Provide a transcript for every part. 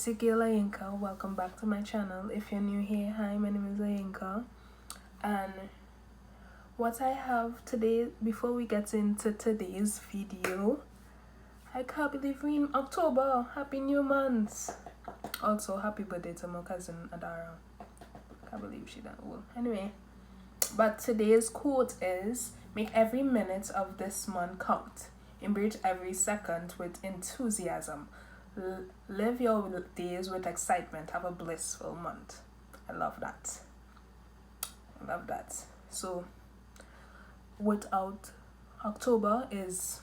it's your girl Ayinka. Welcome back to my channel. If you're new here, hi, my name is Ayinka. And what I have today, before we get into today's video, I can't believe we're in October. Happy New Month. Also, happy birthday to my cousin Adara. Can't believe she done well. Anyway, but today's quote is, make every minute of this month count. Embrace every second with enthusiasm. Live your days with excitement. Have a blissful month. I love that. I love that. So, without October is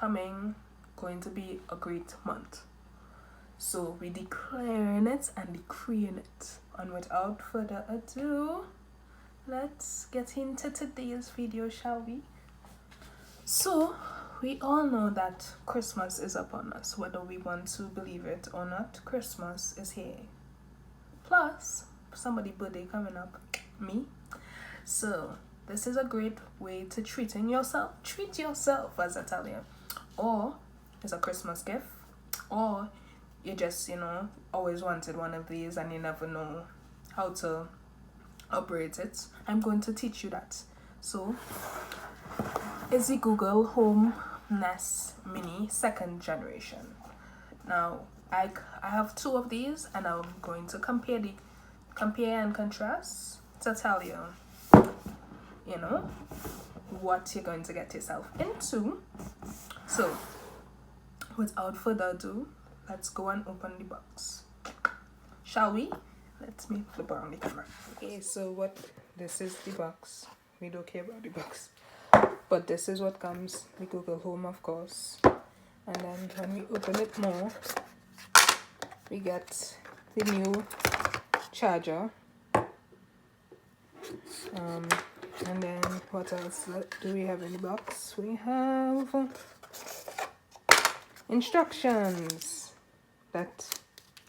going to be a great month. So, we declaring it and decreeing it. And without further ado, let's get into today's video, shall we? So, we all know that Christmas is upon us, whether we want to believe it or not. Christmas is here. Plus, somebody's birthday coming up, me. So, this is a great way to treat yourself, as I tell you. Or, it's a Christmas gift. Or, you just, always wanted one of these and you never know how to operate it. I'm going to teach you that. So, is the Google Home Nest Mini 2nd generation. Now, I have two of these and I'm going to compare and contrast to tell you, what you're going to get yourself into. So, without further ado, let's go and open the box. Shall we? Let me flip around the camera. Okay, so this is the box. We don't care about the box. But this is what comes with Google Home, of course. And then when we open it more, we get the new charger. And then what else do we have in the box? We have instructions that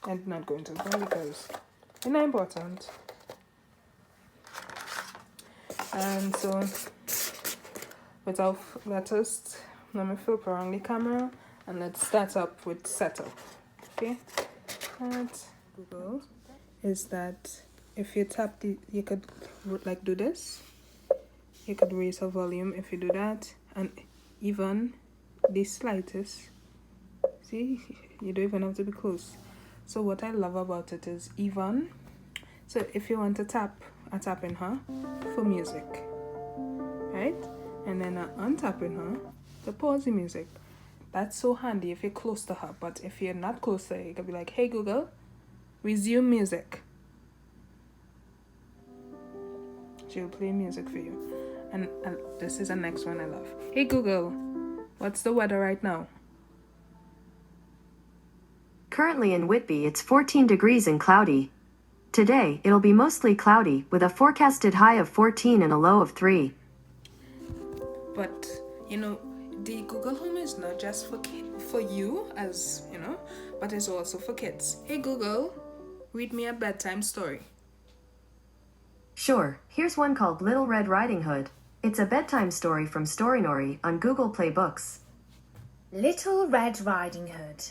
I'm not going to open because they're not important. And so, let me flip around the camera and let's start up with setup. Okay, that Google is that if you tap you could do this. You could raise the volume if you do that, and even the slightest. See, you don't even have to be close. So what I love about it is even. So if you want to tap, I tap in her for music, right? And then I untap in her to pause the music. That's so handy if you're close to her. But if you're not close to her, you can be like, hey Google, resume music. She'll play music for you. And this is the next one I love. Hey Google, what's the weather right now? Currently in Whitby, it's 14 degrees and cloudy. Today, it'll be mostly cloudy, with a forecasted high of 14 and a low of 3. But, the Google Home is not just for you, as, but it's also for kids. Hey Google, read me a bedtime story. Sure, here's one called Little Red Riding Hood. It's a bedtime story from Storynori on Google Play Books. Little Red Riding Hood.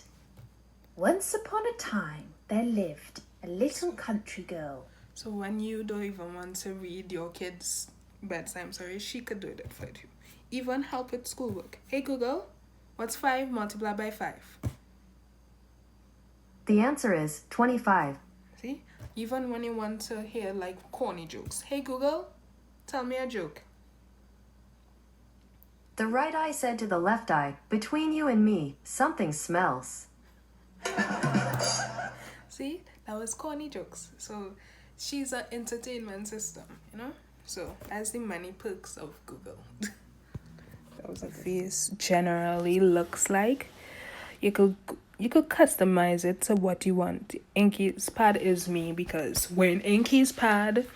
Once upon a time, there lived a little country girl. So when you don't even want to read your kids' bedtime story, she could do it for you. Even help with schoolwork. Hey Google, what's 5 multiplied by 5? The answer is 25. See? Even when you want to hear corny jokes. Hey Google, tell me a joke. The right eye said to the left eye, between you and me, something smells. See? That was corny jokes. So she's an entertainment system, So that's the many perks of Google. That was a face generally looks like. You could customize it to what you want. Inky's pad is me because we're in Inky's pad,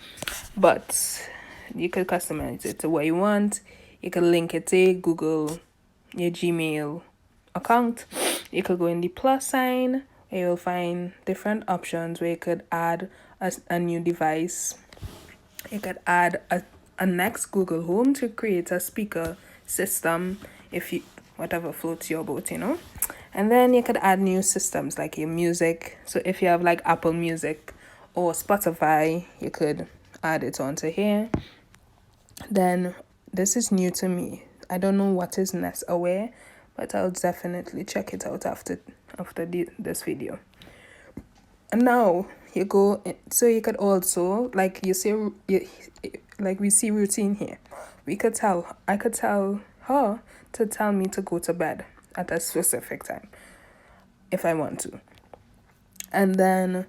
but you could customize it to what you want. You could link it to Google, your Gmail account. You could go in the plus sign where you'll find different options where you could add a new device. You could add a next Google Home to create a speaker system if you whatever floats your boat, And then you could add new systems like your music. So if you have like Apple Music or Spotify, you could add it onto here. Then this is new to me. I don't know what is Nest Aware, but I'll definitely check it out after this video. And now you go, so you could also, like you see, like we see routine here. I could tell her to tell me to go to bed at a specific time if I want to. And then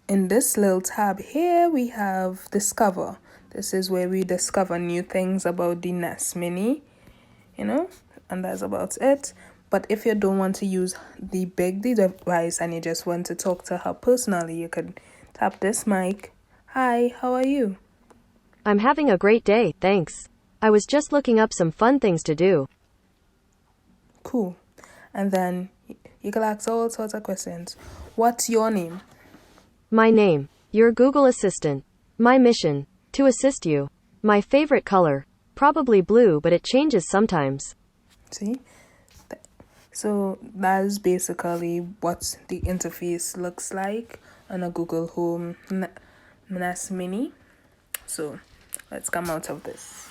in this little tab here, we have Discover. This is where we discover new things about the Nest Mini, and that's about it. But if you don't want to use the big device and you just want to talk to her personally, you could tap this mic. Hi, how are you? I'm having a great day, thanks. I was just looking up some fun things to do. Cool. And then you can ask all sorts of questions. What's your name? My name. Your Google Assistant. My mission. To assist you. My favorite color. Probably blue, but it changes sometimes. See? So that's basically what the interface looks like on a Google Home Nest Mini. So let's come out of this.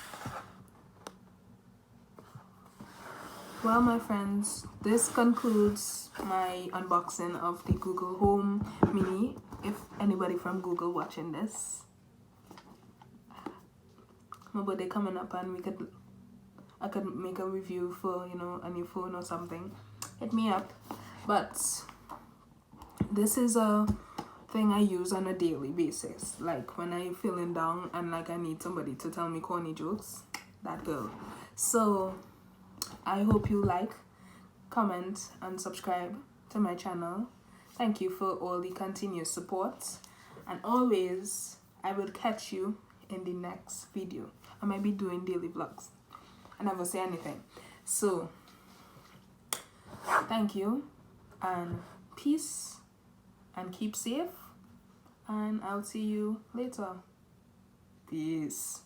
Well, my friends, this concludes my unboxing of the Google Home Mini. If anybody from Google watching this, my birthday coming up and I could make a review for a new phone or something, hit me up. But this is a thing I use on a daily basis, like when I'm feeling down and like I need somebody to tell me corny jokes, that girl. So I hope you like, comment and subscribe to my channel. Thank you for all the continuous support, and always I will catch you in the next video. I might be doing daily vlogs. I never say anything. So thank you and peace and keep safe, and I'll see you later. Peace.